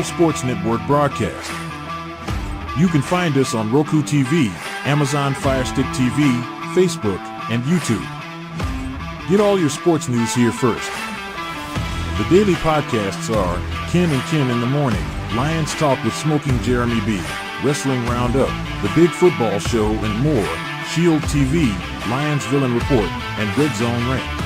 Sports Network broadcast. You can find us on Roku TV, Amazon Fire Stick TV, Facebook, and YouTube. Get all your sports news here first. The daily podcasts are Ken and Ken in the Morning, Lions Talk with Smoking Jeremy B, Wrestling Roundup, The Big Football Show, and more, Shield TV, Lions Villain Report, and Red Zone Rant.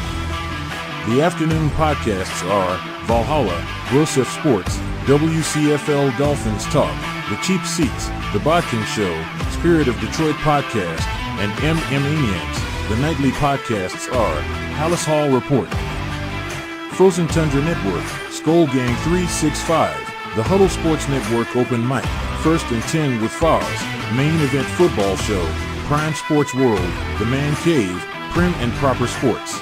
The afternoon podcasts are Valhalla, Grosef Sports, WCFL Dolphins Talk, The Cheap Seats, The Bodkin Show, Spirit of Detroit Podcast, and Maniacs. The nightly podcasts are Hallis Hall Report, Frozen Tundra Network, Skull Gang 365, The Huddle Sports Network Open Mic, First and 10 with Foz, Main Event Football Show, Prime Sports World, The Man Cave, Prim and Proper Sports.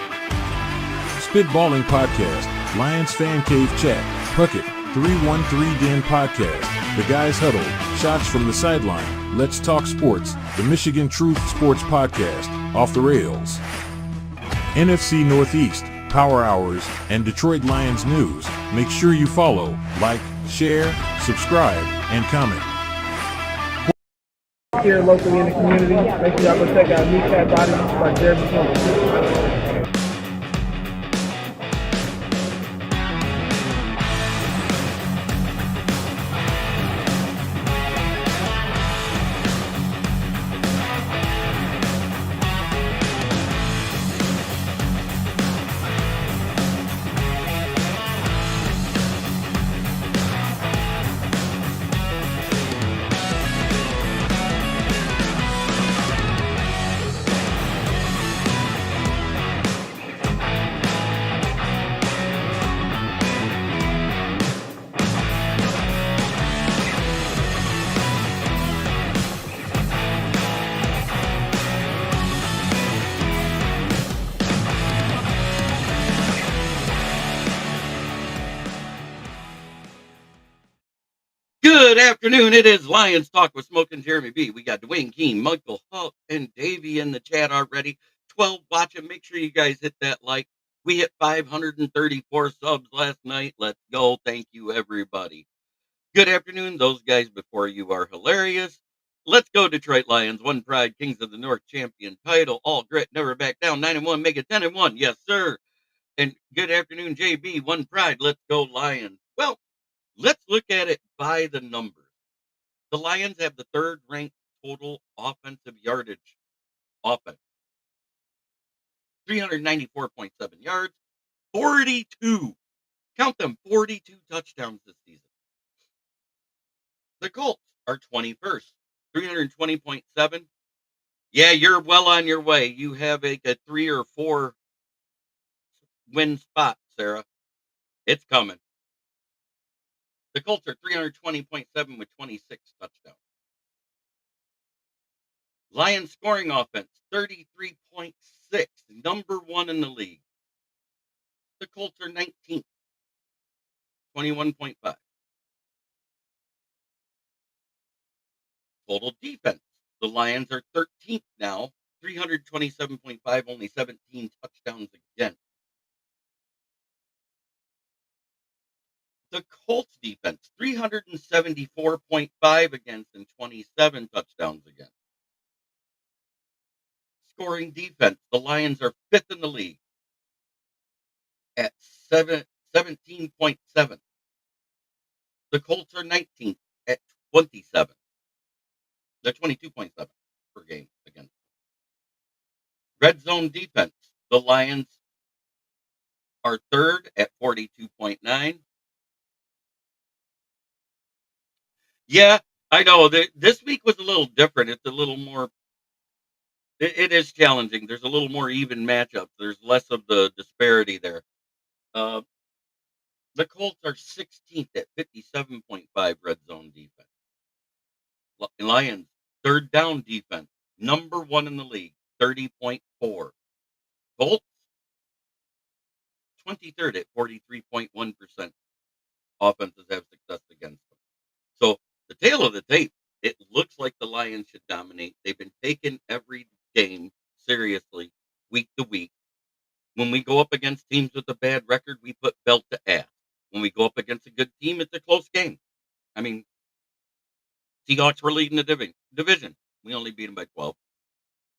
Spitballing Podcast, Lions Fan Cave Chat, Puckett, 313 Den Podcast, The Guys Huddle, Shots from the Sideline, Let's Talk Sports, The Michigan Truth Sports Podcast, Off the Rails, NFC Northeast, Power Hours, and Detroit Lions News. Make sure you follow, like, share, subscribe, and comment. Here locally in the community, make sure y'all go check out New Cat Body by Jeremy Colt. Good afternoon. It is Lions Talk with Smoking Jeremy B. We got Dwayne Keene, Michael Huck, and Davey in the chat already. 12 watching. Make sure you guys hit that like. We hit 534 subs last night. Let's go. Thank you, everybody. Good afternoon. Those guys before you are hilarious. Let's go, Detroit Lions. One pride, Kings of the North champion title. All grit, never back down. 9-1, make it 10-1. Yes, sir. And good afternoon, JB. One pride. Let's go, Lions. Well, let's look at it by the numbers. The Lions have the third-ranked total offensive yardage offense. 394.7 yards, 42. Count them, 42 touchdowns this season. The Colts are 21st, 320.7. Yeah, you're well on your way. You have a 3 or 4 win spot, Sarah. It's coming. The Colts are 320.7 with 26 touchdowns. Lions scoring offense, 33.6, number 1 in the league. The Colts are 19th, 21.5. Total defense, the Lions are 13th now, 327.5, only 17 touchdowns against. The Colts defense, 374.5 against and 27 touchdowns against. Scoring defense, the Lions are 5th in the league at 17.7. The Colts are 19th at 27. They're 22.7 per game against. Red zone defense, the Lions are 3rd at 42.9. Yeah, I know. This week was a little different. It's a little more. It is challenging. There's a little more even matchups. There's less of the disparity there. The Colts are 16th at 57.5 red zone defense. Lions, third down defense, number 1 in the league, 30.4. Colts, 23rd at 43.1%. Offenses have success against them. So the tail of the tape, it looks like the Lions should dominate. They've been taking every game seriously, week to week. When we go up against teams with a bad record, we put belt to ass. When we go up against a good team, it's a close game. I mean, Seahawks were leading the division. We only beat them by 12.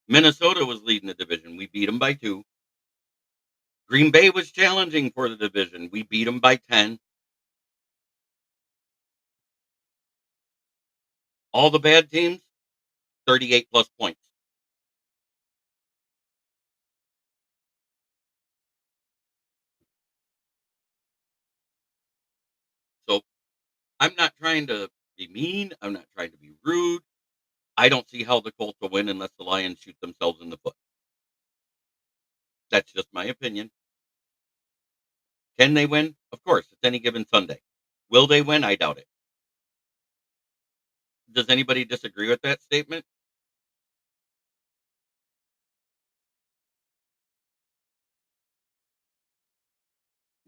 Minnesota was leading the division. We beat them by 2. Green Bay was challenging for the division. We beat them by 10. All the bad teams, 38 plus points. So I'm not trying to be mean. I'm not trying to be rude. I don't see how the Colts will win unless the Lions shoot themselves in the foot. That's just my opinion. Can they win? Of course, it's any given Sunday. Will they win? I doubt it. Does anybody disagree with that statement?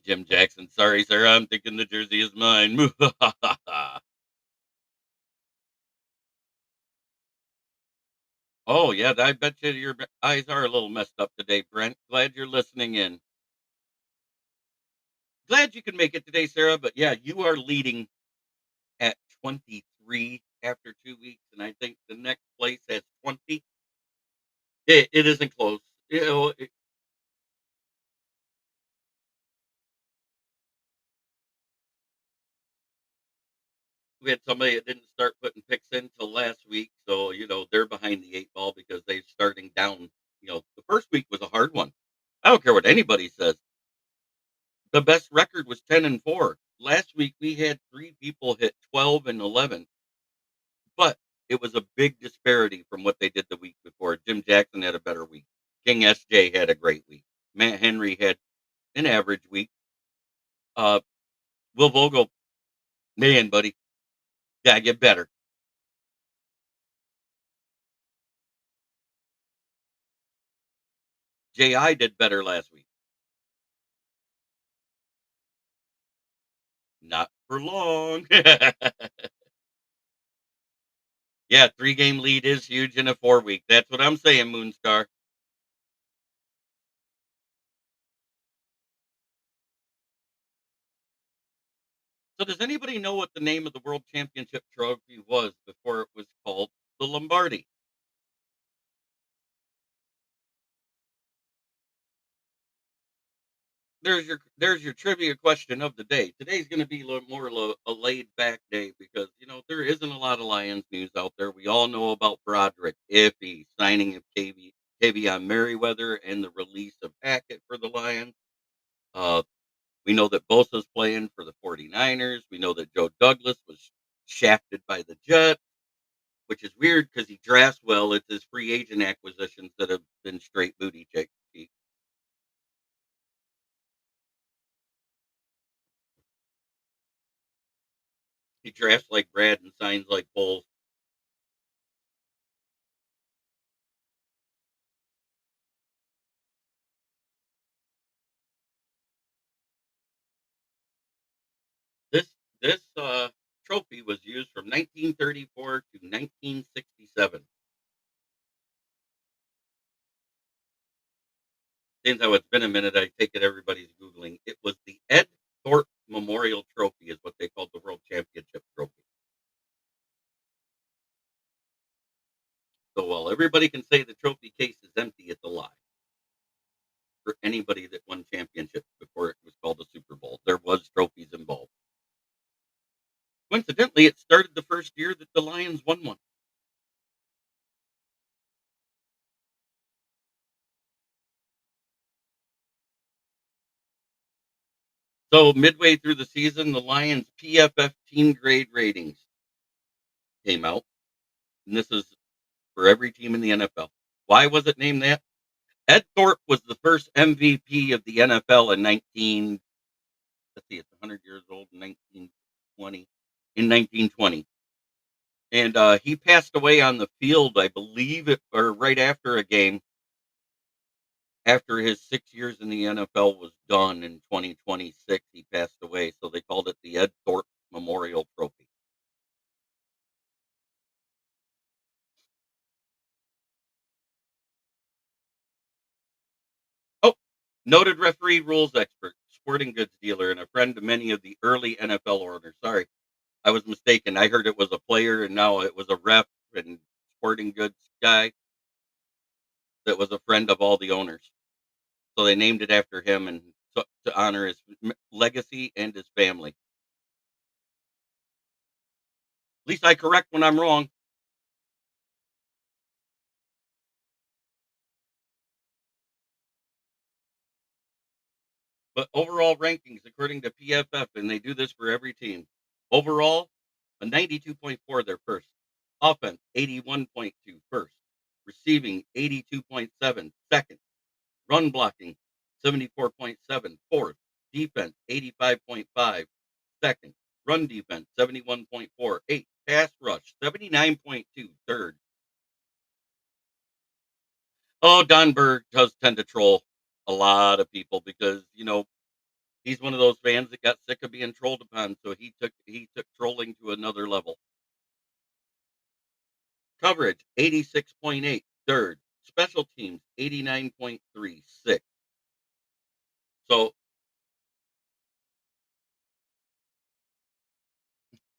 Jim Jackson, sorry, sir. I'm thinking the jersey is mine. Oh, yeah. I bet you your eyes are a little messed up today, Brent. Glad you're listening in. Glad you can make it today, Sarah. But yeah, you are leading at 23 after 2 weeks. And I think the next place has 20. It isn't close. You know, we had somebody that didn't start putting picks in till last week, so they're behind the 8 ball because they're starting down. The first week was a hard one. I don't care what anybody says. The best record was 10-4. Last week we had 3 people hit 12 and 11, but it was a big disparity from what they did the week before. Jim Jackson had a better week. King SJ had a great week. Matt Henry had an average week. Uh, Will Vogel, man, buddy, gotta get better. Ji did better last week. Not for long. Yeah, 3-game lead is huge in a 4 week. That's what I'm saying, Moonstar. So does anybody know what the name of the world championship trophy was before it was called the Lombardi? There's your trivia question of the day. Today's going to be a laid back day because there isn't a lot of Lions news out there. We all know about Broderick Iffy signing of Kavion Merriweather and the release of Hackett for the Lions. Uh, We know that Bosa's playing for the 49ers. We know that Joe Douglas was shafted by the Jets, which is weird because he drafts well. It's his free agent acquisitions that have been straight booty cheeks. He drafts like Brad and signs like Bulls. This trophy was used from 1934 to 1967. Seems how it's been a minute, I take it everybody's Googling. It was the Ed Thorpe Memorial Trophy is what they called the World Championship Trophy. So while everybody can say the trophy case is empty, it's a lie for anybody that won championships before it was called the Super Bowl. There was trophies involved. Coincidentally, it started the first year that the Lions won one. So midway through the season, the Lions PFF team grade ratings came out, and this is for every team in the NFL. Why was it named that? Ed Thorpe was the first MVP of the NFL in 19. Let's see, it's 100 years old in 1920. In 1920, and he passed away on the field, I believe, or right after a game. After his 6 years in the NFL was done in 2026, he passed away. So they called it the Ed Thorpe Memorial Trophy. Oh, noted referee rules expert, sporting goods dealer, and a friend to many of the early NFL owners. Sorry. I was mistaken. I heard it was a player, and now it was a rep and sporting goods guy that was a friend of all the owners. So they named it after him and to honor his legacy and his family. At least I correct when I'm wrong. But overall rankings, according to PFF, and they do this for every team. Overall, a 92.4, they're first. Offense, 81.2, first. Receiving, 82.7, second. Run blocking, 74.7, fourth. Defense, 85.5, second. Run defense, 71.4, eighth. Pass rush, 79.2, third. Oh, Don Berg does tend to troll a lot of people because, he's one of those fans that got sick of being trolled upon, so he took trolling to another level. Coverage, 86.8, third. Special teams, 89.3, sixth. So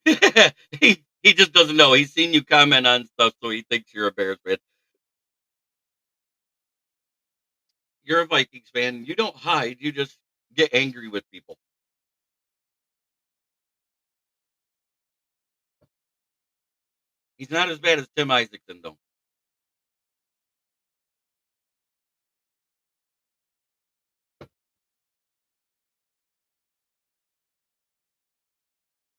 he just doesn't know. He's seen you comment on stuff, so he thinks you're a Bears fan. You're a Vikings fan. You don't hide. You just get angry with people. He's not as bad as Tim Isaacson, though,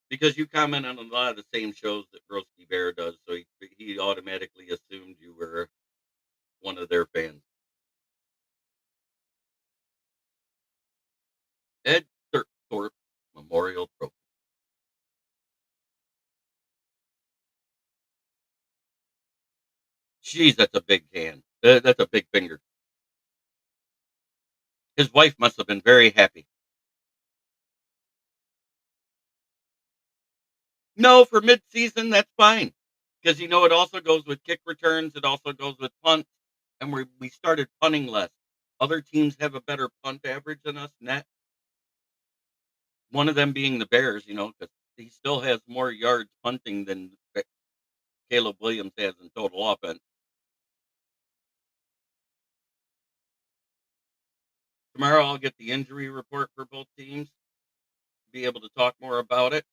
because you comment on a lot of the same shows that Broski Bear does, so he automatically assumed you were one of their fans. Ed Thorpe Memorial Trophy. Jeez, that's a big hand. That's a big finger. His wife must have been very happy. No, for mid-season, that's fine because it also goes with kick returns. It also goes with punts, and we started punting less. Other teams have a better punt average than us net. One of them being the Bears, because he still has more yards punting than Caleb Williams has in total offense. Tomorrow, I'll get the injury report for both teams, be able to talk more about it.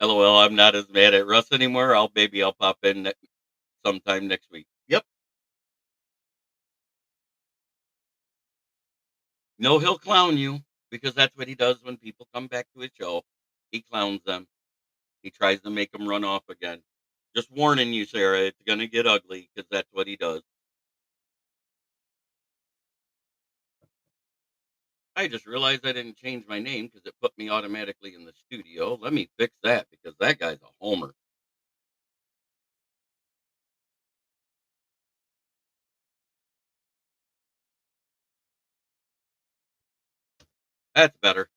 LOL, I'm not as mad at Russ anymore. I'll pop in sometime next week. Yep. No, he'll clown you because that's what he does when people come back to his show. He clowns them. He tries to make them run off again. Just warning you, Sarah, it's going to get ugly because that's what he does. I just realized I didn't change my name because it put me automatically in the studio. Let me fix that because that guy's a homer. That's better.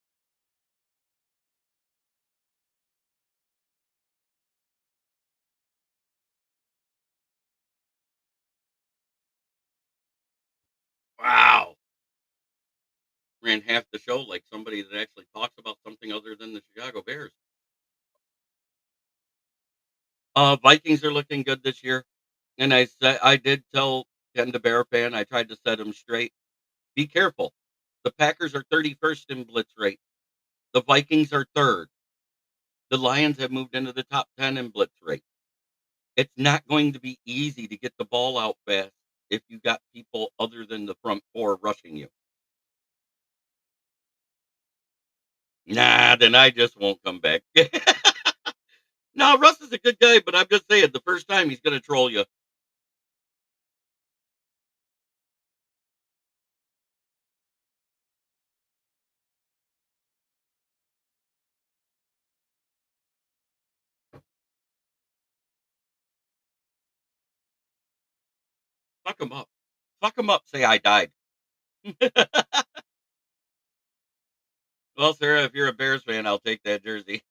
Wow. Ran half the show like somebody that actually talks about something other than the Chicago Bears. Vikings are looking good this year. And I did tell Ken the Bear fan, I tried to set him straight. Be careful. The Packers are 31st in blitz rate. The Vikings are third. The Lions have moved into the top 10 in blitz rate. It's not going to be easy to get the ball out fast if you got people other than the front four rushing you. Nah, then I just won't come back. No, Russ is a good guy, but I'm just saying the first time he's going to troll you. Fuck him up. Fuck him up. Say I died. Well, Sarah, if you're a Bears fan, I'll take that jersey.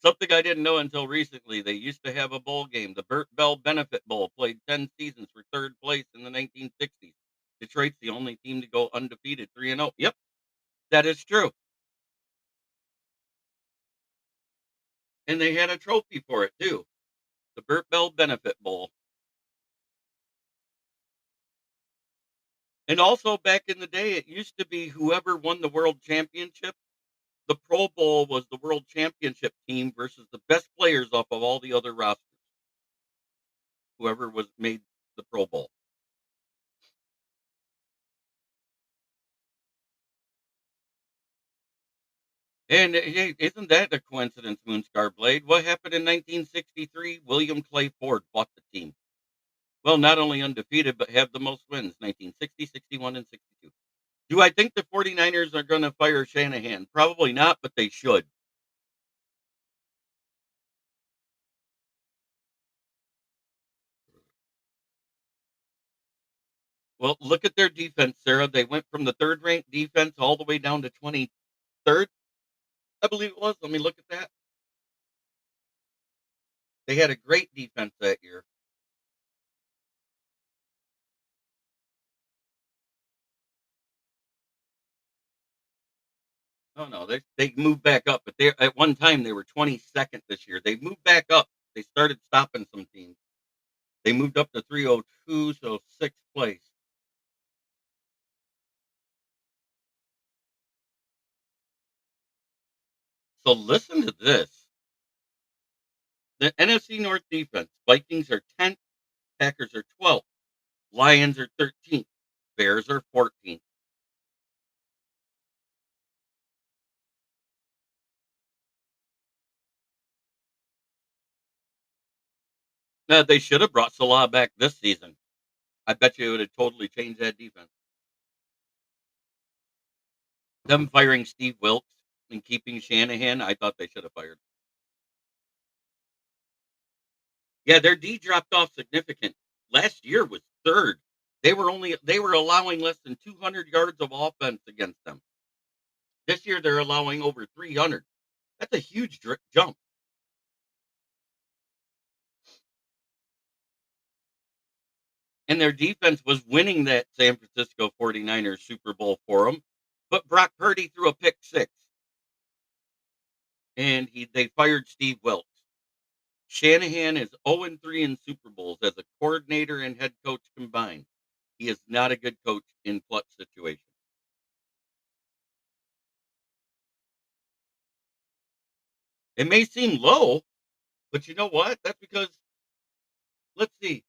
Something I didn't know until recently. They used to have a bowl game, the Burt Bell Benefit Bowl, played 10 seasons for third place in the 1960s. Detroit's the only team to go undefeated 3-0. Yep, that is true. And they had a trophy for it too. The Burt Bell Benefit Bowl. And also back in the day, it used to be whoever won the world championship, the Pro Bowl was the world championship team versus the best players off of all the other rosters. Whoever was made the Pro Bowl. And hey, isn't that a coincidence, Moonscar Blade? What happened in 1963? William Clay Ford bought the team. Well, not only undefeated, but have the most wins 1960, 61, and 62. Do I think the 49ers are going to fire Shanahan? Probably not, but they should. Well, look at their defense, Sarah. They went from the third ranked defense all the way down to 23rd, I believe it was. Let me look at that. They had a great defense that year. Oh no, they moved back up, but they at one time they were 22nd this year. They moved back up. They started stopping some teams. They moved up to 302, so sixth place. So listen to this. The NFC North defense, Vikings are 10th, Packers are 12th, Lions are 13th, Bears are 14th. Now, they should have brought Salah back this season. I bet you it would have totally changed that defense. Them firing Steve Wilkes and keeping Shanahan, I thought they should have fired. Yeah, their D dropped off significant. Last year was third. They were allowing less than 200 yards of offense against them. This year they're allowing over 300. That's a huge jump. And their defense was winning that San Francisco 49ers Super Bowl for them. But Brock Purdy threw a pick six, and they fired Steve Wilkes. Shanahan is 0-3 in Super Bowls as a coordinator and head coach combined. He is not a good coach in clutch situations. It may seem low, but you know what? That's because, let's see,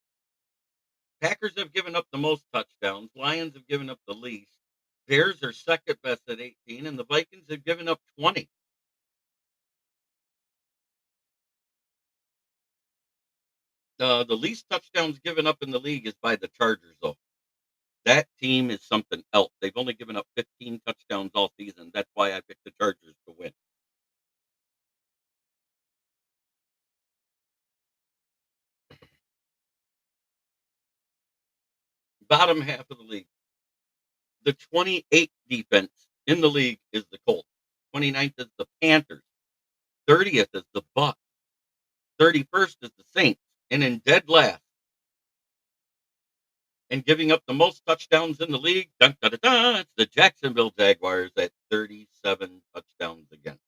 Packers have given up the most touchdowns. Lions have given up the least. Bears are second best at 18, and the Vikings have given up 20. The least touchdowns given up in the league is by the Chargers, though. That team is something else. They've only given up 15 touchdowns all season. That's why I picked the Chargers to win. Bottom half of the league. The 28th defense in the league is the Colts. 29th is the Panthers. 30th is the Bucks. 31st is the Saints. And in dead last, and giving up the most touchdowns in the league, dun, dun, dun, dun, it's the Jacksonville Jaguars at 37 touchdowns again.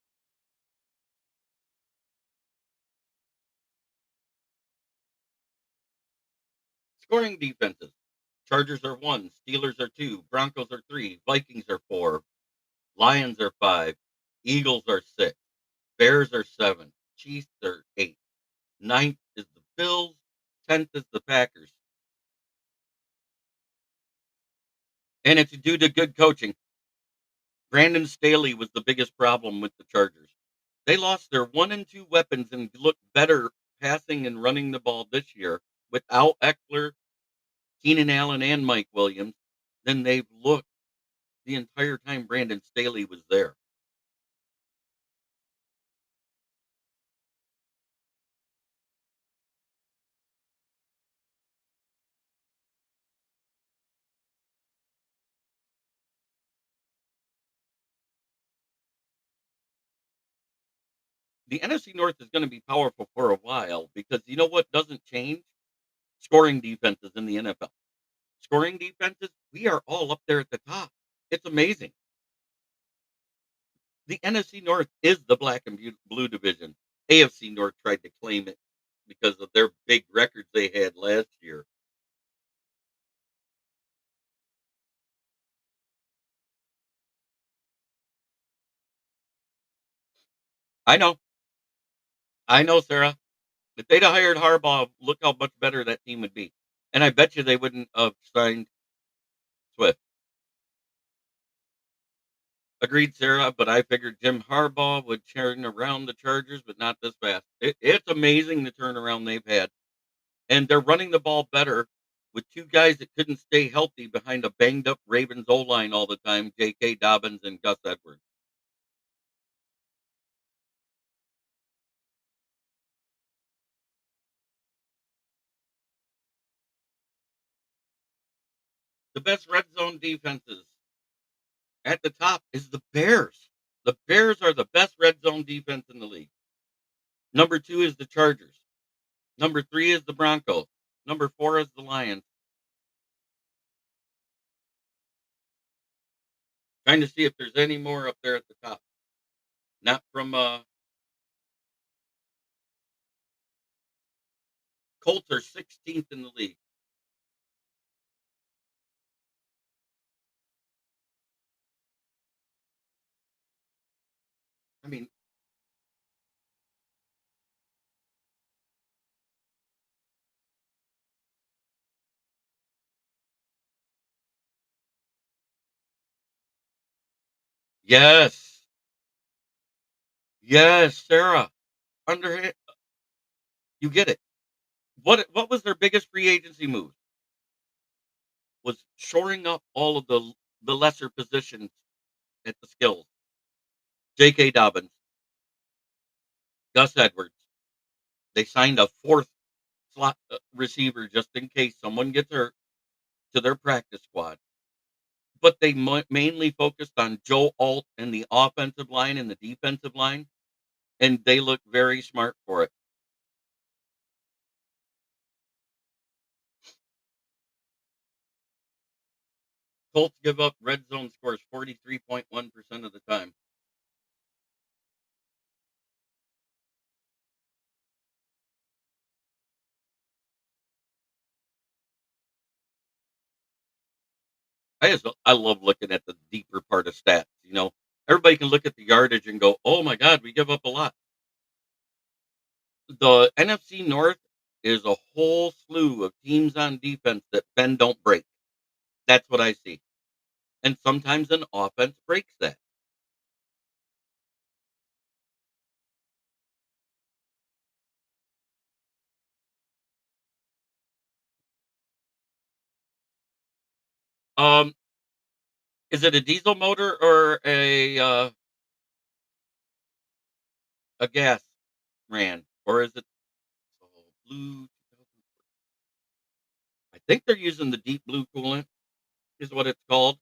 Scoring defenses. Chargers are 1, Steelers are 2, Broncos are 3, Vikings are 4, Lions are 5, Eagles are 6, Bears are 7, Chiefs are 8. Ninth is the Bills, 10th is the Packers. And it's due to good coaching. Brandon Staley was the biggest problem with the Chargers. They lost their 1 and 2 weapons and looked better passing and running the ball this year without Eckler, Keenan Allen, and Mike Williams than they've looked the entire time Brandon Staley was there. The NFC North is going to be powerful for a while because you know what doesn't change? Scoring defenses in the NFL. Scoring defenses, we are all up there at the top. It's amazing. The NFC North is the black and blue division. AFC North tried to claim it because of their big records they had last year. I I know, Sarah. If they'd have hired Harbaugh, look how much better that team would be. And I bet you they wouldn't have signed Swift. Agreed, Sarah, but I figured Jim Harbaugh would turn around the Chargers, but not this fast. It's amazing the turnaround they've had. And they're running the ball better with two guys that couldn't stay healthy behind a banged up Ravens O line all the time, J.K. Dobbins and Gus Edwards. The best red zone defenses at the top is the Bears. The Bears are the best red zone defense in the league. Number two is the Chargers. Number three is the Broncos. Number four is the Lions. Trying to see if there's any more up there at the top. Not from Colts are 16th in the league. I mean, yes, yes, Sarah. Under you get it. What was their biggest free agency move? Was shoring up all of the lesser positions at the skills. J.K. Dobbins, Gus Edwards. They signed a fourth slot receiver just in case someone gets hurt to their practice squad. But they mainly focused on Joe Alt and the offensive line and the defensive line, and they look very smart for it. Colts give up red zone scores 43.1% of the time. I love looking at the deeper part of stats. Everybody can look at the yardage and go, "Oh my God, we give up a lot." The NFC North is a whole slew of teams on defense that bend don't break. That's what I see, and sometimes an offense breaks that. Um, is it a diesel motor or a gas ran, or is it blue? I think they're using the deep blue coolant, is what it's called.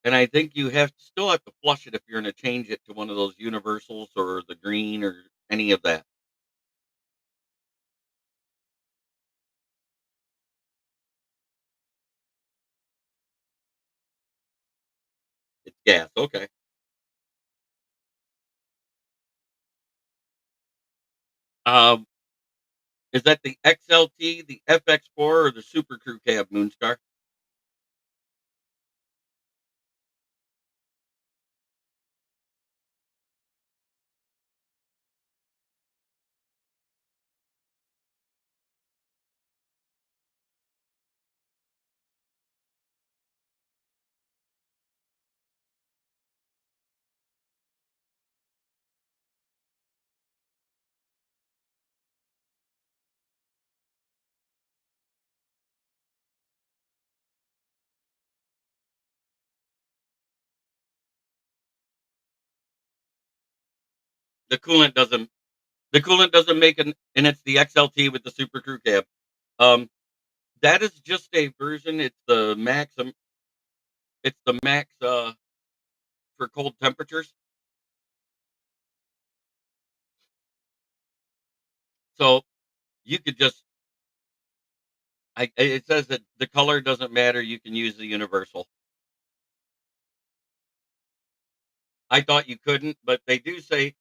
And I think you still have to flush it if you're gonna change it to one of those universals or the green or any of that. It's gas, okay. Um, is that the XLT, the FX4, or the Super Crew cab, Moonstar? The coolant doesn't the coolant doesn't make an and it's the XLT with the Super Crew cab. Um, that is just a version, it's the max, for cold temperatures. So you could just it says that the color doesn't matter, you can use the universal. I thought you couldn't, but they do say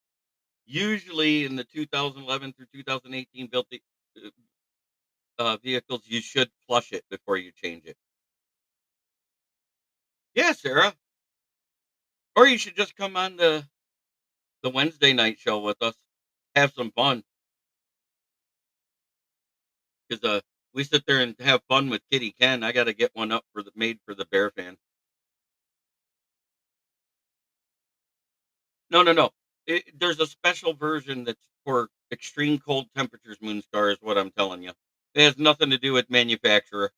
usually in the 2011 through 2018 built vehicles, you should flush it before you change it. Yeah, Sarah. Or you should just come on the Wednesday night show with us. Have some fun. 'Cause, we sit there and have fun with Kitty Ken. I gotta get one up for the made for the Bear fan. No, no, no. There's a special version that's for extreme cold temperatures, Moonstar, is what I'm telling you. It has nothing to do with manufacturer.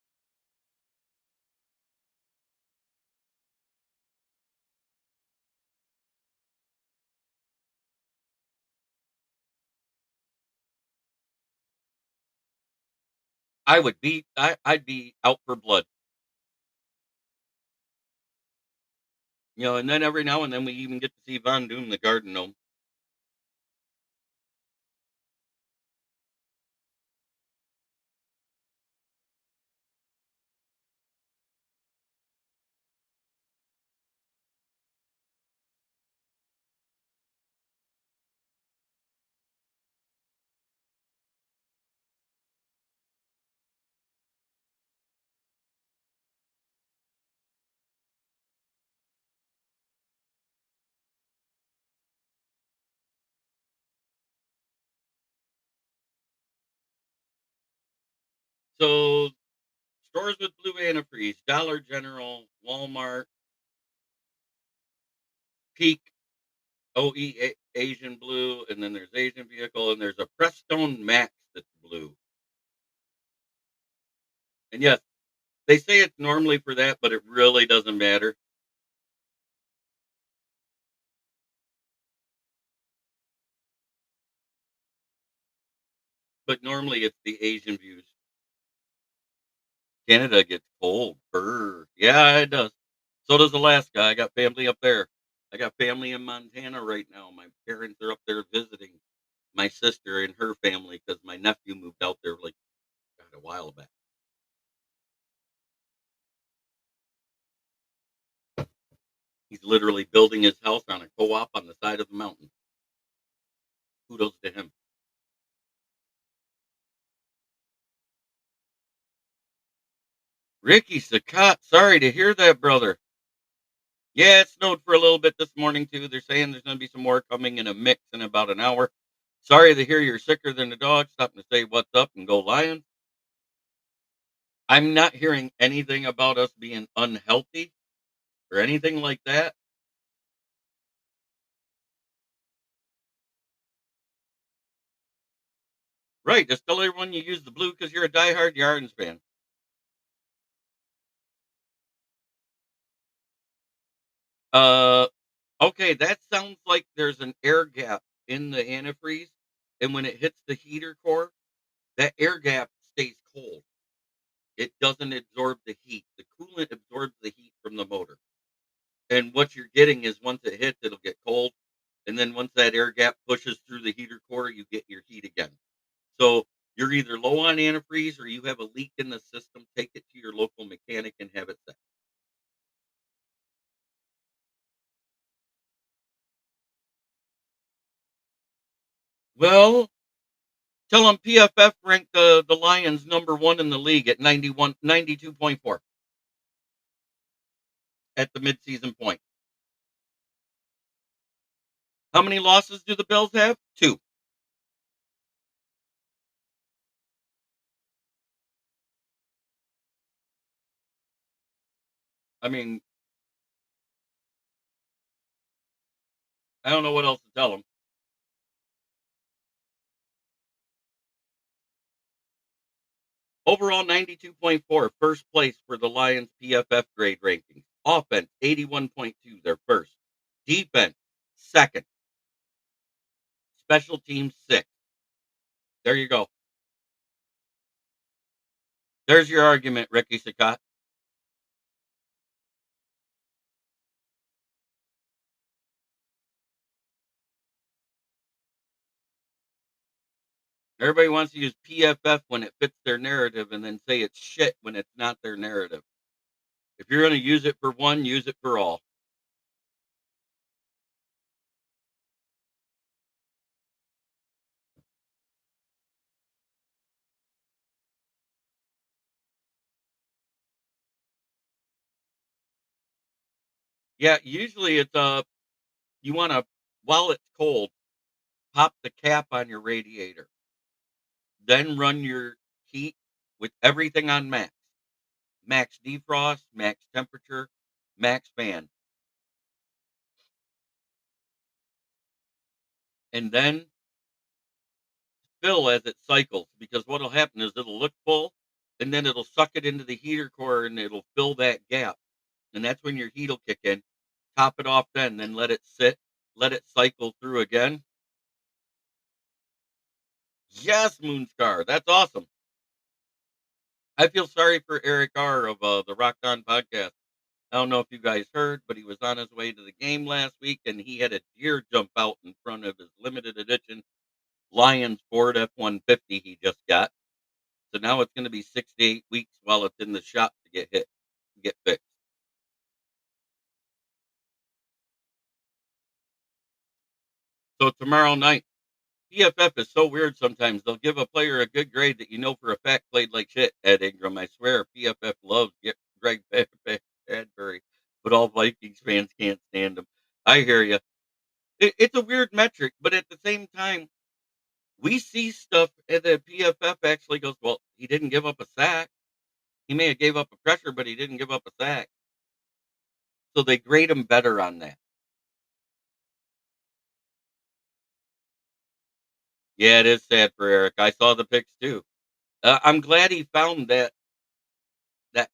I'd be out for blood, and then every now and then we even get to see Von Doom, the garden gnome. So, stores with blue antifreeze, Dollar General, Walmart, Peak, Asian blue, and then there's Asian vehicle, and there's a Prestone Max that's blue. And yes, they say it's normally for that, but it really doesn't matter. But normally it's the Asian views. Canada gets cold. Brr. Yeah, it does. So does Alaska. I got family up there. I got family in Montana right now. My parents are up there visiting my sister and her family because my nephew moved out there like God, a while back. He's literally building his house on a co-op on the side of the mountain. Kudos to him. Ricky Sakat, sorry to hear that, brother. Yeah, it snowed for a little bit this morning too. They're saying there's going to be some more coming in a mix in about an hour. Sorry to hear you're sicker than the dog. Stopping to say what's up and go Lions. I'm not hearing anything about us being unhealthy or anything like that. Right. Just tell everyone you use the blue because you're a diehard Yarns fan. Uh, okay. That sounds like there's an air gap in the antifreeze. And when it hits the heater core, that air gap stays cold. It doesn't absorb the heat. The coolant absorbs the heat from the motor. And what you're getting is once it hits, it'll get cold. And then once that air gap pushes through the heater core, you get your heat again. So you're either low on antifreeze or you have a leak in the system. Take it to your local mechanic and have it set. Well, tell them PFF ranked the Lions number one in the league at 92.4 at the midseason point. How many losses do the Bills have? Two. I mean, I don't know what else to tell them. Overall, 92.4, first place for the Lions PFF grade rankings. Offense, 81.2, their first. Defense, second. Special teams, sixth. There you go. There's your argument, Ricky Sakat. Everybody wants to use PFF when it fits their narrative and then say it's shit when it's not their narrative. If you're going to use it for one, use it for all. Yeah, usually it's you want to, while it's cold, pop the cap on your radiator. Then run your heat with everything on max. Max defrost, max temperature, max fan. And then fill as it cycles, because what'll happen is it'll look full and then it'll suck it into the heater core and it'll fill that gap. And that's when your heat will kick in. Top it off then let it sit, let it cycle through again. Yes, Moonscar. That's awesome. I feel sorry for Eric R of the Rock On podcast. I don't know if you guys heard, but he was on his way to the game last week and he had a deer jump out in front of his limited edition Lions Ford F-150 he just got. So now it's going to be 6 to 8 weeks while it's in the shop to get fixed. So tomorrow night, PFF is so weird sometimes. They'll give a player a good grade that you know for a fact played like shit. Ed Ingram, I swear, PFF loves Greg Bradbury, but all Vikings fans can't stand him. I hear you. It's a weird metric, but at the same time, we see stuff and the PFF actually goes, well, he didn't give up a sack. He may have gave up a pressure, but he didn't give up a sack. So they grade him better on that. Yeah, it is sad for Eric. I saw the pics too. I'm glad he found that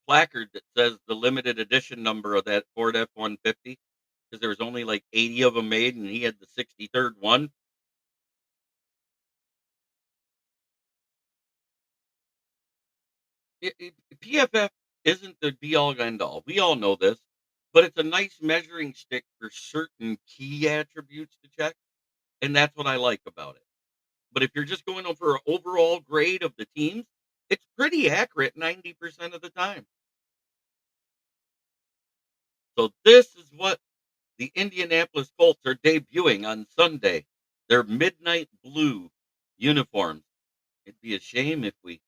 placard that says the limited edition number of that Ford F-150 because there was only like 80 of them made, and he had the 63rd one. PFF isn't the be all end all. We all know this, but it's a nice measuring stick for certain key attributes to check, and that's what I like about it. But if you're just going over an overall grade of the teams, it's pretty accurate 90% of the time. So this is what the Indianapolis Colts are debuting on Sunday. Their midnight blue uniforms. It'd be a shame if we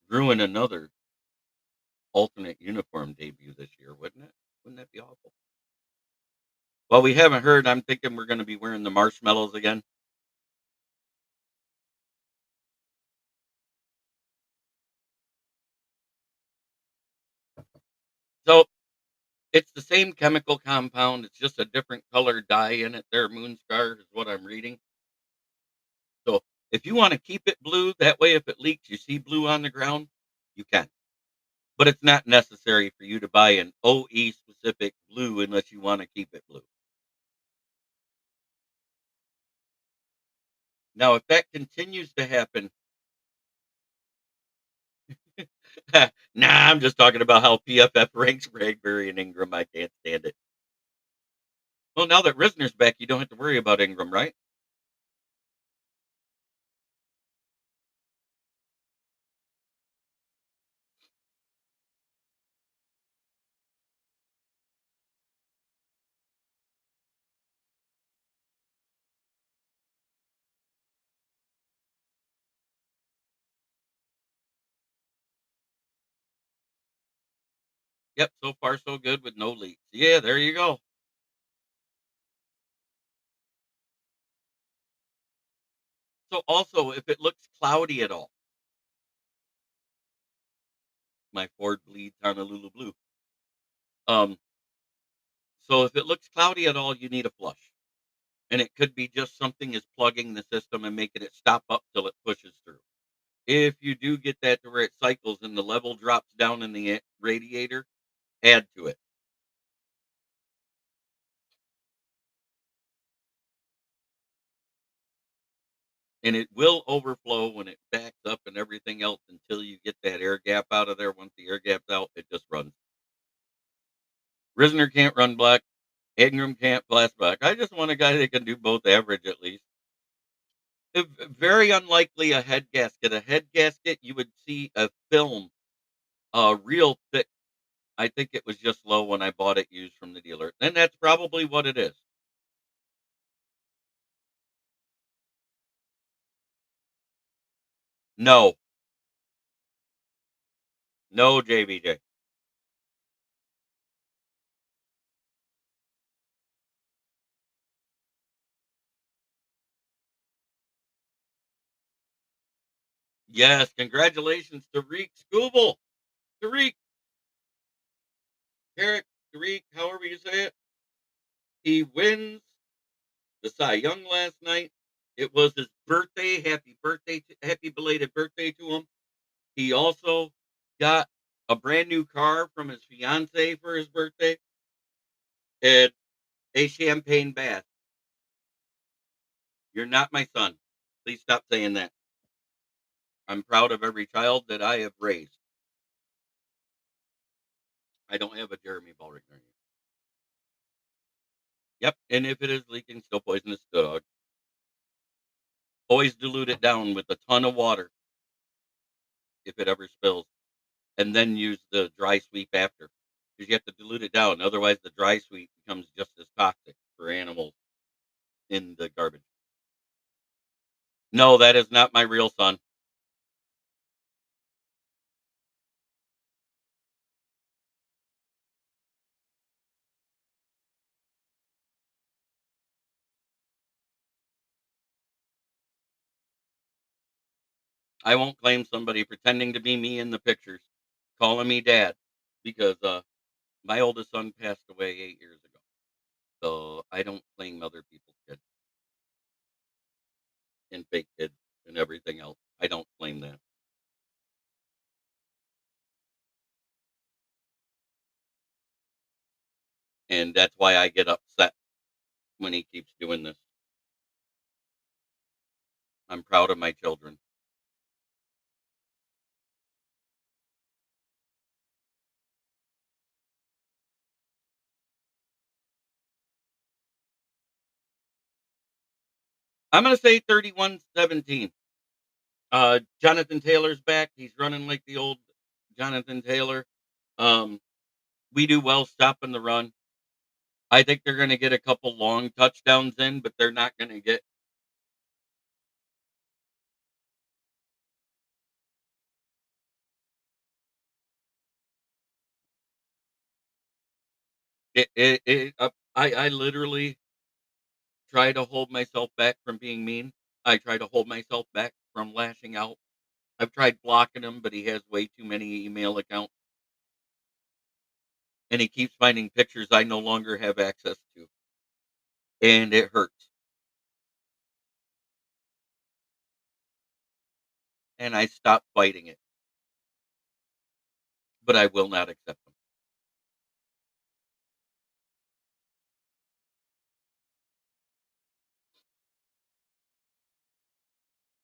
ruin another alternate uniform debut this year, wouldn't it? Wouldn't that be awful? Well, we haven't heard. I'm thinking we're going to be wearing the marshmallows again. So it's the same chemical compound. It's just a different color dye in it. There, Moonscar is what I'm reading. So if you want to keep it blue, that way if it leaks, you see blue on the ground, you can. But it's not necessary for you to buy an OE specific blue unless you want to keep it blue. Now, if that continues to happen, nah, I'm just talking about how PFF ranks Bradbury and Ingram. I can't stand it. Well, now that Risner's back, you don't have to worry about Ingram, right? Yep, so far so good with no leaks. Yeah, there you go. So also, if it looks cloudy at all, my Ford bleeds Honolulu blue. Um, so if it looks cloudy at all, you need a flush. And it could be just something is plugging the system and making it stop up till it pushes through. If you do get that to where it cycles and the level drops down in the radiator, add to it. And it will overflow when it backs up and everything else until you get that air gap out of there. Once the air gap's out, it just runs. Risner can't run black. Ingram can't pass black. I just want a guy that can do both average at least. Very unlikely a head gasket. A head gasket, you would see a film, real thick. I think it was just low when I bought it used from the dealer, and that's probably what it is. No, no, JBJ. Yes, congratulations to Reek Scooble. Tariq, Tarek, Tariq, however you say it. He wins the Cy Young last night. It was his birthday. Happy birthday, happy belated birthday to him. He also got a brand new car from his fiance for his birthday and a champagne bath. You're not my son. Please stop saying that. I'm proud of every child that I have raised. I don't have a Jeremy Ballrick near you. Yep, and if it is leaking, still poisonous dog. Always dilute it down with a ton of water if it ever spills, and then use the dry sweep after. Because you have to dilute it down. Otherwise, the dry sweep becomes just as toxic for animals in the garbage. No, that is not my real son. I won't claim somebody pretending to be me in the pictures, calling me dad, because my oldest son passed away 8 years ago. So I don't claim other people's kids and fake kids and everything else. I don't claim that. And that's why I get upset when he keeps doing this. I'm proud of my children. I'm going to say 31-17. Jonathan Taylor's back. He's running like the old Jonathan Taylor. Um, we do well stopping the run. I think they're going to get a couple long touchdowns in, but they're not going to get I literally try to hold myself back from being mean. I try to hold myself back from lashing out. I've tried blocking him, but he has way too many email accounts, and he keeps finding pictures I no longer have access to, and it hurts. And I stopped fighting it, but I will not accept them.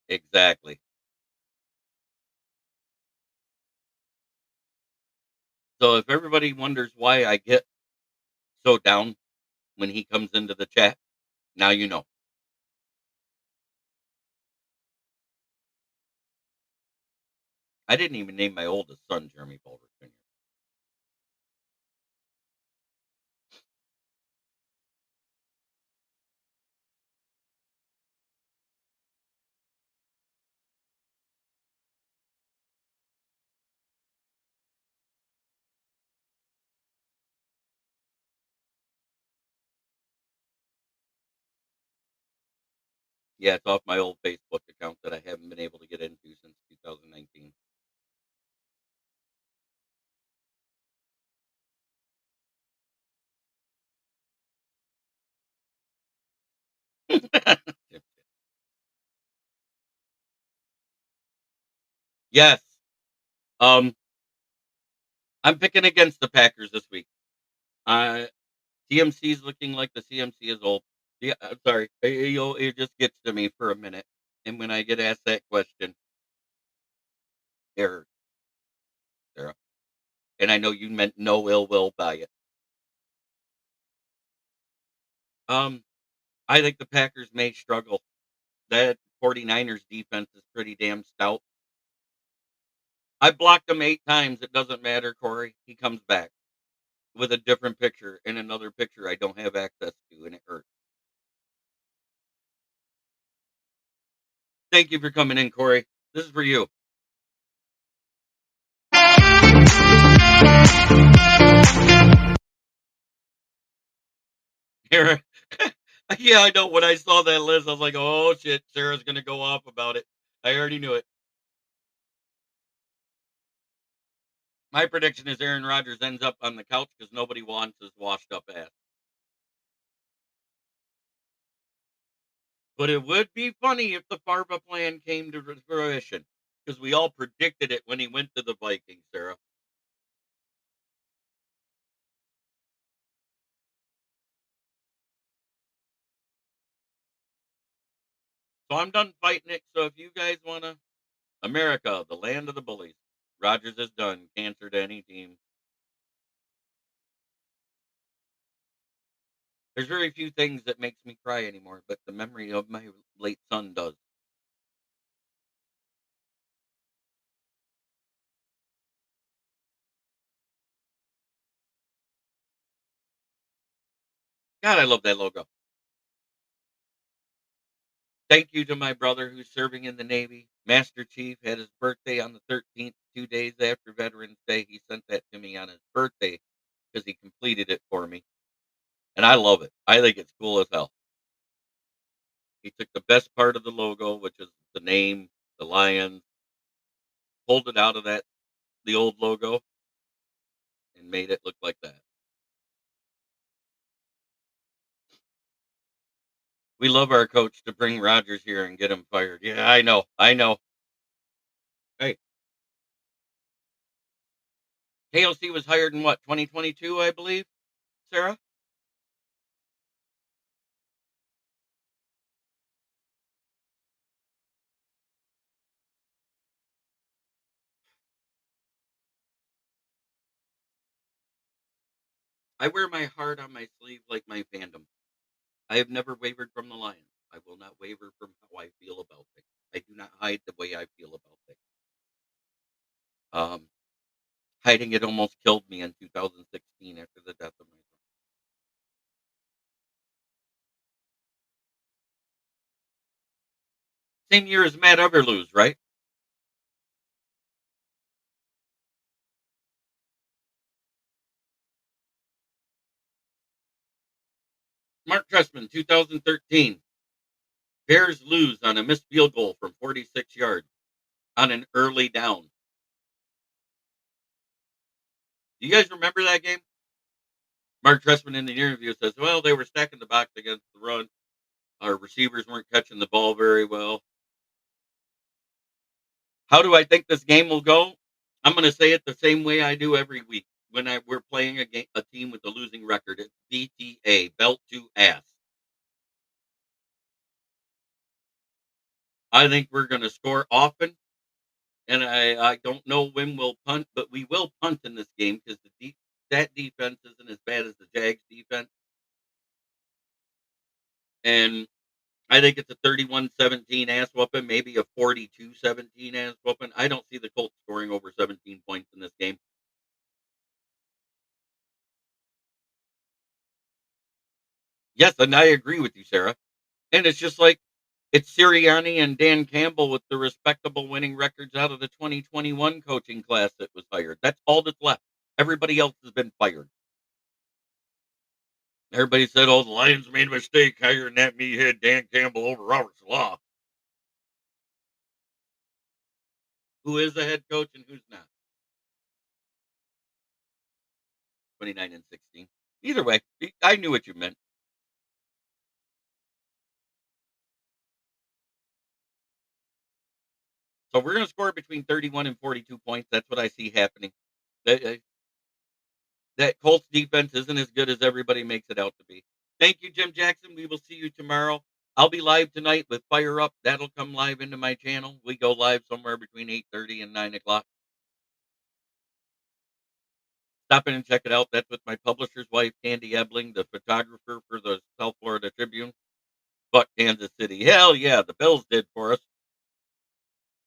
Exactly. So if everybody wonders why I get so down when he comes into the chat, now you know. I didn't even name my oldest son Jeremy Bulwer Jr. Yeah, it's off my old Facebook account that I haven't been able to get into since 2019. Yes. Um, I'm picking against the Packers this week. CMC is looking like the CMC is old. Yeah, I'm sorry. It just gets to me for a minute. And when I get asked that question, there, Sarah, and I know you meant no ill will by it. Um, I think the Packers may struggle. That 49ers defense is pretty damn stout. I blocked him 8 times. It doesn't matter, Corey. He comes back with a different picture and another picture I don't have access to, and it hurts. Thank you for coming in, Corey. This is for you. Here. Yeah, I know. When I saw that list, I was like, oh shit, Sarah's gonna go off about it. I already knew it. My prediction is Aaron Rodgers ends up on the couch because nobody wants his washed up ass. But it would be funny if the Farva plan came to fruition because we all predicted it when he went to the Vikings, Sarah. So I'm done fighting it. So if you guys want to, America, the land of the bullies, Rodgers is done. Cancer to any team. There's very few things that makes me cry anymore, but the memory of my late son does. God, I love that logo. Thank you to my brother who's serving in the Navy. Master Chief had his birthday on the 13th, 2 days after Veterans Day. He sent that to me on his birthday because he completed it for me. And I love it. I think it's cool as hell. He took the best part of the logo, which is the name, the lion, pulled it out of the old logo, and made it look like that. We love our coach to bring Rodgers here and get him fired. Yeah, I know. I know. Hey, KLC was hired in what, 2022, I believe, Sarah? I wear my heart on my sleeve like my fandom. I have never wavered from the Lions. I will not waver from how I feel about things. I do not hide the way I feel about things. Um, Hiding it almost killed me in 2016 after the death of my son. Same year as Matt Everlose, right? Mark Trestman, 2013. Bears lose on a missed field goal from 46 yards on an early down. Do you guys remember that game? Mark Trestman in the interview says, well, they were stacking the box against the run. Our receivers weren't catching the ball very well. How do I think this game will go? I'm going to say it the same way I do every week when we're playing a team with a losing record. It's BTA, belt to ass. I think we're going to score often, and I don't know when we'll punt, but we will punt in this game because that defense isn't as bad as the Jags defense. And I think it's a 31-17 ass whooping, maybe a 42-17 ass whooping. I don't see the Colts scoring over 17 points in this game. Yes, and I agree with you, Sarah. And it's just like it's Sirianni and Dan Campbell with the respectable winning records out of the 2021 coaching class that was hired. That's all that's left. Everybody else has been fired. Everybody said, oh, the Lions made a mistake hiring that meathead Dan Campbell over Robert Salah. Who is the head coach and who's not? 29-16. Either way, I knew what you meant. So we're going to score between 31 and 42 points. That's what I see happening. That, that Colts defense isn't as good as everybody makes it out to be. Thank you, Jim Jackson. We will see you tomorrow. I'll be live tonight with Fire Up. That'll come live into my channel. We go live somewhere between 8:30 and 9 o'clock. Stop in and check it out. That's with my publisher's wife, Candy Ebling, the photographer for the South Florida Tribune. Fuck Kansas City. Hell yeah, the Bills did for us.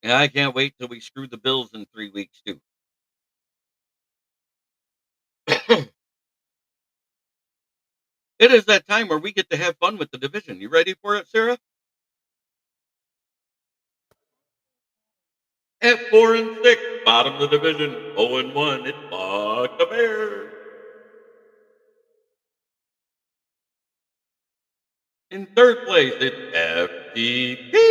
And I can't wait till we screw the Bills in 3 weeks too. It is that time where we get to have fun with the division. You ready for it, Sarah? At 4-6, bottom of the division, 0-1. It's fuck the Bears. In third place, it's FTP.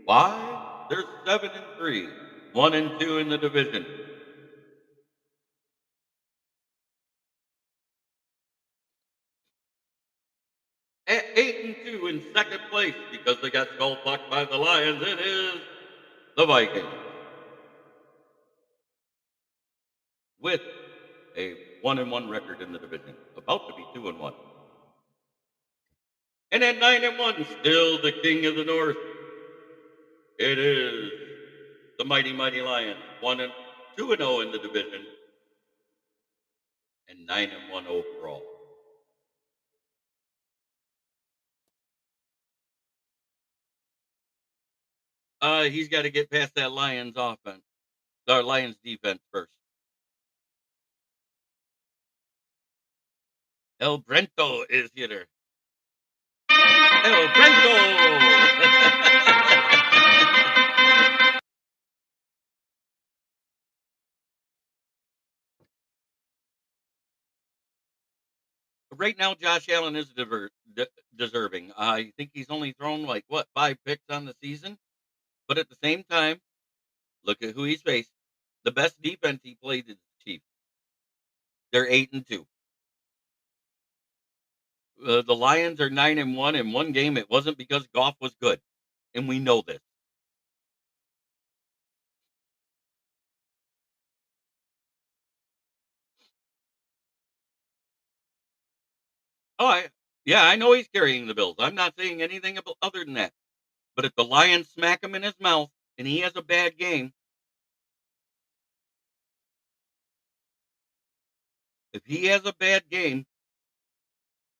Why? They're 7-3, 1-2 in the division. At 8-2 in second place, because they got skull fucked by the Lions, it is the Vikings with a 1-1 record in the division, about to be 2-1. And at 9-1, still the king of the North, it is the mighty, mighty Lions, 2-0 in the division, and 9-1 overall. He's got to get past that Lions offense, or Lions defense first. El Brento is hitter. El Brento! Right now, Josh Allen is deserving. I think he's only thrown like what 5 picks on the season, but at the same time, look at who he's faced. The best defense he played is the Chiefs. They're 8-2. The Lions are 9-1. In one game, it wasn't because Goff was good, and we know this. Yeah, I know he's carrying the Bills. I'm not saying anything about other than that. But if the Lions smack him in his mouth and he has a bad game, if he has a bad game,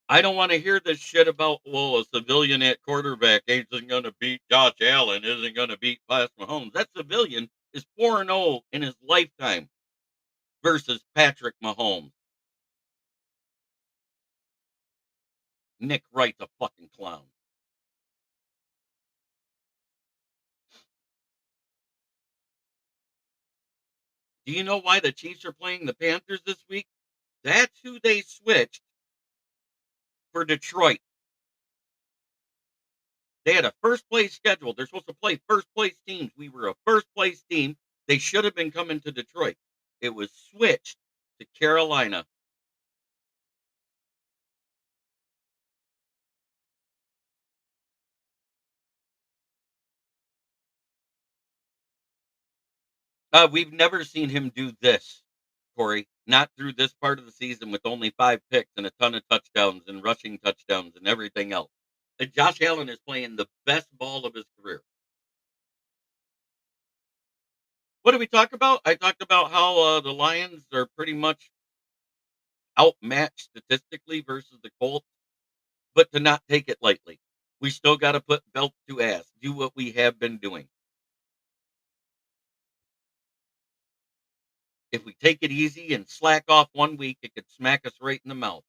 I don't want to hear this shit about, well, a civilian at quarterback isn't going to beat Josh Allen, isn't going to beat Pat Mahomes. That civilian is 4-0 in his lifetime versus Patrick Mahomes. Nick Wright's a fucking clown. Do you know why the Chiefs are playing the Panthers this week? That's who they switched for Detroit. They had a first place schedule. They're supposed to play first place teams. We were a first place team. They should have been coming to Detroit. It was switched to Carolina. We've never seen him do this, Corey. Not through this part of the season with only 5 picks and a ton of touchdowns and rushing touchdowns and everything else. And Josh Allen is playing the best ball of his career. What did we talk about? I talked about how the Lions are pretty much outmatched statistically versus the Colts, but to not take it lightly. We still got to put belt to ass, do what we have been doing. If we take it easy and slack off 1 week, it could smack us right in the mouth.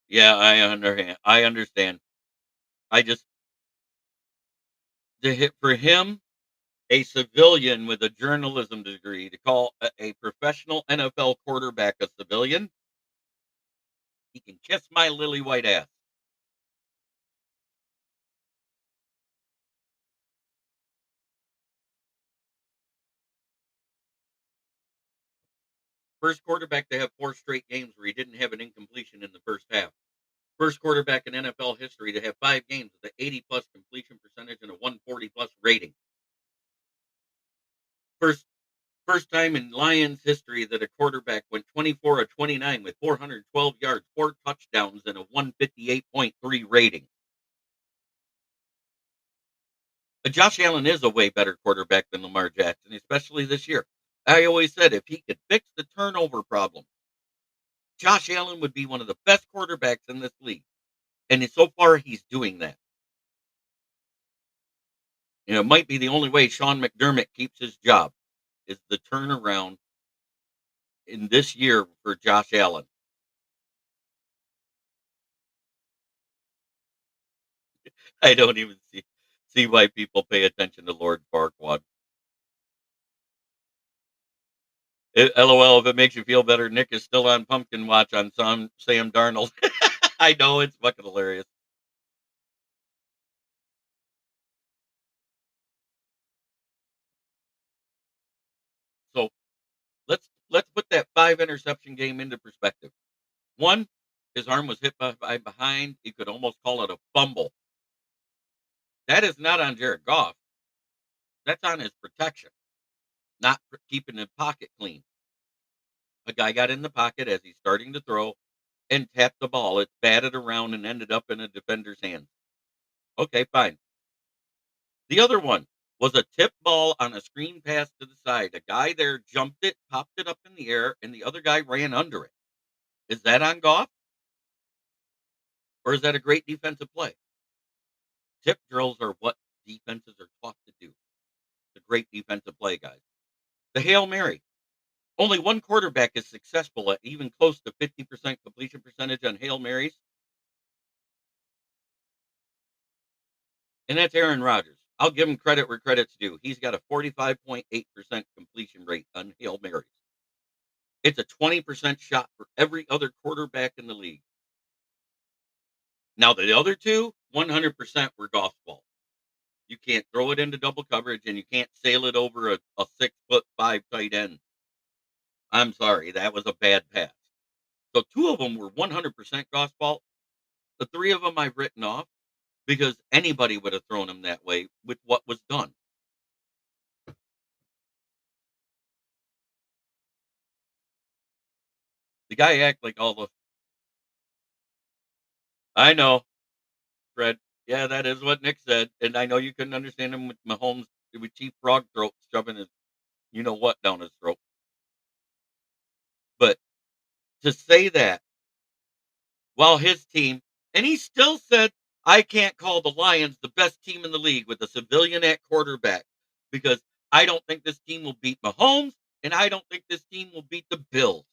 Yeah, I understand. I understand. I just to hit for him, a civilian with a journalism degree, to call a professional NFL quarterback a civilian, he can kiss my lily white ass. First quarterback to have 4 straight games where he didn't have an incompletion in the first half. First quarterback in NFL history to have 5 games with an 80+ completion percentage and a 140+ rating. First First time in Lions history that a quarterback went 24 of 29 with 412 yards, 4 touchdowns, and a 158.3 rating. Josh Allen is a way better quarterback than Lamar Jackson, especially this year. I always said if he could fix the turnover problem, Josh Allen would be one of the best quarterbacks in this league. And so far, he's doing that. It might be the only way Sean McDermott keeps his job is the turnaround in this year for Josh Allen. I don't even see why people pay attention to Lord Farquaad. LOL, if it makes you feel better, Nick is still on pumpkin watch on Sam Darnold. I know, it's fucking hilarious. So let's put that 5 interception game into perspective. One, his arm was hit by behind. You could almost call it a fumble. That is not on Jared Goff. That's on his protection, not keeping the pocket clean. A guy got in the pocket as he's starting to throw and tapped the ball. It batted around and ended up in a defender's hands. Okay, fine. The other one was a tip ball on a screen pass to the side. A guy there jumped it, popped it up in the air, and the other guy ran under it. Is that on Goff? Or is that a great defensive play? Tip drills are what defenses are taught to do. It's a great defensive play, guys. The Hail Mary. Only one quarterback is successful at even close to 50% completion percentage on Hail Marys, and that's Aaron Rodgers. I'll give him credit where credit's due. He's got a 45.8% completion rate on Hail Marys. It's a 20% shot for every other quarterback in the league. Now, the other two, 100% were Goff's fault. You can't throw it into double coverage and you can't sail it over a 6'5" tight end. I'm sorry, that was a bad pass. So two of them were 100% Goff's fault. The three of them I've written off because anybody would have thrown him that way with what was done. The guy act like all the I know, Fred. Yeah, that is what Nick said, and I know you couldn't understand him with Mahomes with Chief Frog Throat shoving his you know what down his throat. But to say that while his team and he still said, I can't call the Lions the best team in the league with a civilian at quarterback because I don't think this team will beat Mahomes and I don't think this team will beat the Bills.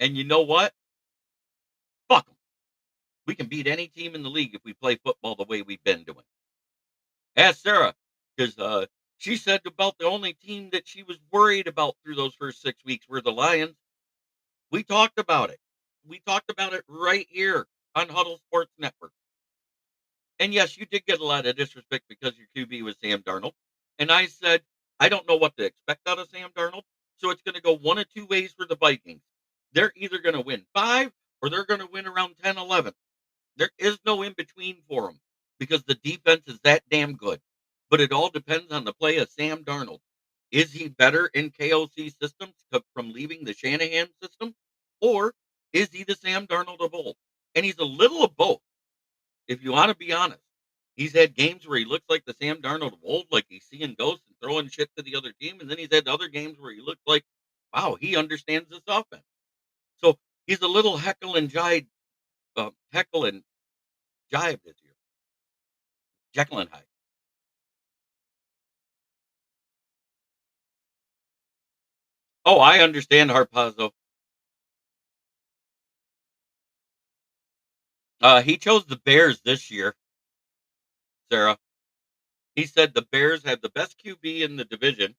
And you know what? Fuck them. We can beat any team in the league if we play football the way we've been doing. Ask Sarah, because she said about the only team that she was worried about through those first 6 weeks were the Lions. We talked about it. We talked about it right here on Huddle Sports Network. And yes, you did get a lot of disrespect because your QB was Sam Darnold. And I said, I don't know what to expect out of Sam Darnold. So it's going to go one of two ways for the Vikings. They're either going to win 5 or they're going to win around 10, 11. There is no in between for them because the defense is that damn good. But it all depends on the play of Sam Darnold. Is he better in KOC systems from leaving the Shanahan system? Or is he the Sam Darnold of old? And he's a little of both, if you want to be honest. He's had games where he looks like the Sam Darnold of old, like he's seeing ghosts and throwing shit to the other team. And then he's had other games where he looks like, wow, he understands this offense. So he's a little heckle and jive this year. Jekyll and Hyde. Oh, I understand Harpazo. He chose the Bears this year, Sarah. He said the Bears have the best QB in the division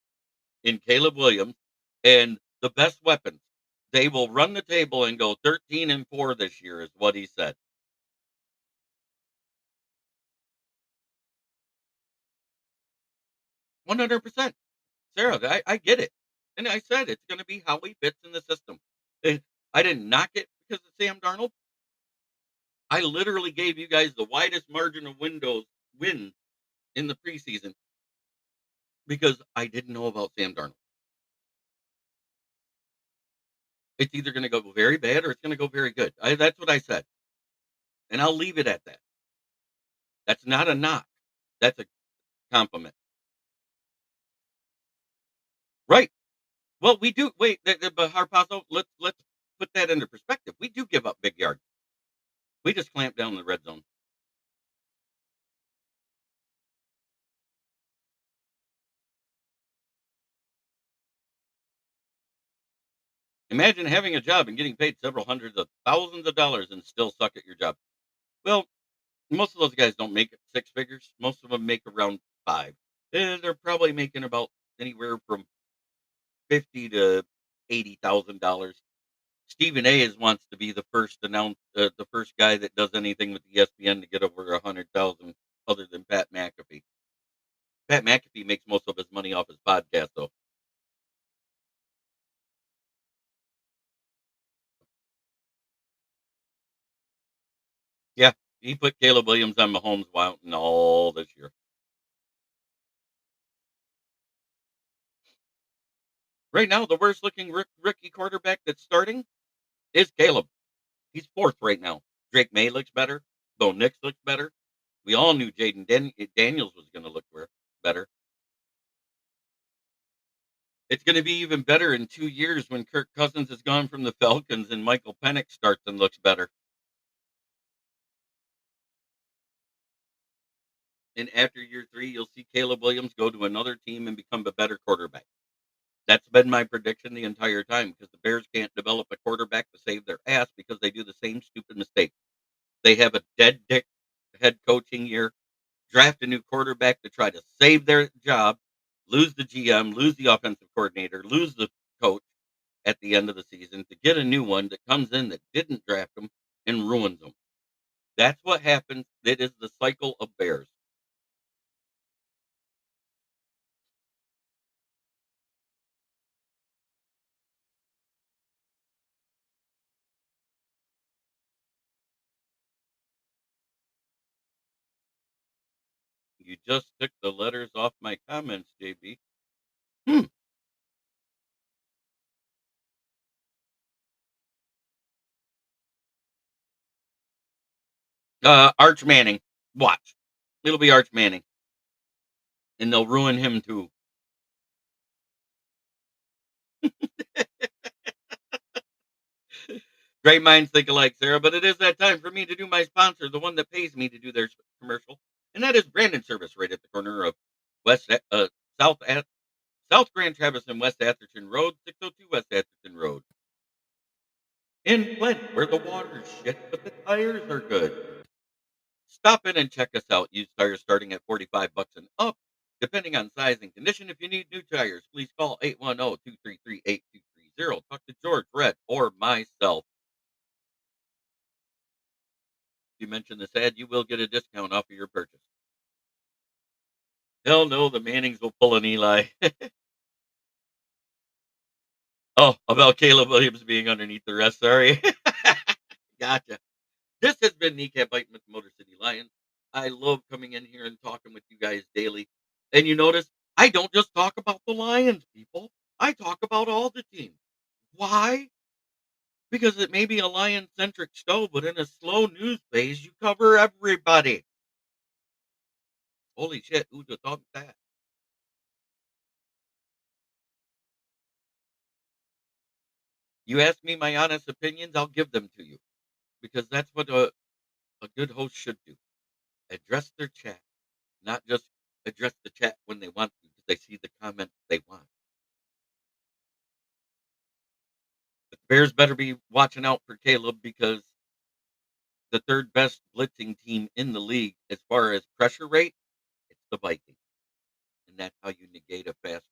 in Caleb Williams and the best weapons. They will run the table and go 13-4 this year, is what he said. 100%. Sarah, I get it. And I said it's going to be how he fits in the system. And I didn't knock it because of Sam Darnold. I literally gave you guys the widest margin of win in the preseason because I didn't know about Sam Darnold. It's either going to go very bad or it's going to go very good. That's what I said. And I'll leave it at that. That's not a knock. That's a compliment. Right. Well, we do wait, but Harpazo, let's put that into perspective. We do give up big yards. We just clamp down the red zone. Imagine having a job and getting paid several hundreds of thousands of dollars and still suck at your job. Well, most of those guys don't make it six figures. Most of them make around five. And they're probably making about anywhere from 50 to $80,000. Stephen A. is wants to be the first guy that does anything with ESPN to get over 100,000, other than Pat McAfee. Pat McAfee makes most of his money off his podcast, though. Yeah, he put Caleb Williams on Mahomes Mountain all this year. Right now, the worst looking rookie quarterback that's starting is Caleb. He's fourth right now. Drake May looks better. Bo Nix looks better. We all knew Daniels was going to look better. It's going to be even better in 2 years when Kirk Cousins has gone from the Falcons and Michael Penix starts and looks better. And after year three, you'll see Caleb Williams go to another team and become a better quarterback. That's been my prediction the entire time, because the Bears can't develop a quarterback to save their ass because they do the same stupid mistake. They have a dead dick head coaching year, draft a new quarterback to try to save their job, lose the GM, lose the offensive coordinator, lose the coach at the end of the season to get a new one that comes in that didn't draft them and ruins them. That's what happens. It is the cycle of Bears. You just took the letters off my comments, JB. Hmm. Arch Manning. Watch. It'll be Arch Manning. And they'll ruin him too. Great minds think alike, Sarah, but it is that time for me to do my sponsor, the one that pays me to do their commercial. And that is Brandon Service, right at the corner of West South South Grand Traverse and West Atherton Road, 602 West Atherton Road. In Flint, where the water's shit, but the tires are good. Stop in and check us out. Used tires starting at 45 bucks and up, depending on size and condition. If you need new tires, please call 810-233-8230. Talk to George, Red, or myself. If you mention this ad, you will get a discount off of your purchase. Hell no, the Mannings will pull an Eli. Oh, about Caleb Williams being underneath the rest. Sorry. Gotcha. This has been Kneecap Biting with the Motor City Lions. I love coming in here and talking with you guys daily. And you notice I don't just talk about the Lions, people. I talk about all the teams. Why? Because it may be a lion centric show, but in a slow news phase, you cover everybody. Holy shit, who'd have thought that? You ask me my honest opinions, I'll give them to you. Because that's what a good host should do. Address their chat, not just address the chat when they want to, because they see the comments they want. The Bears better be watching out for Caleb, because the third best blitzing team in the league as far as pressure rate, it's the Vikings. And that's how you negate a fast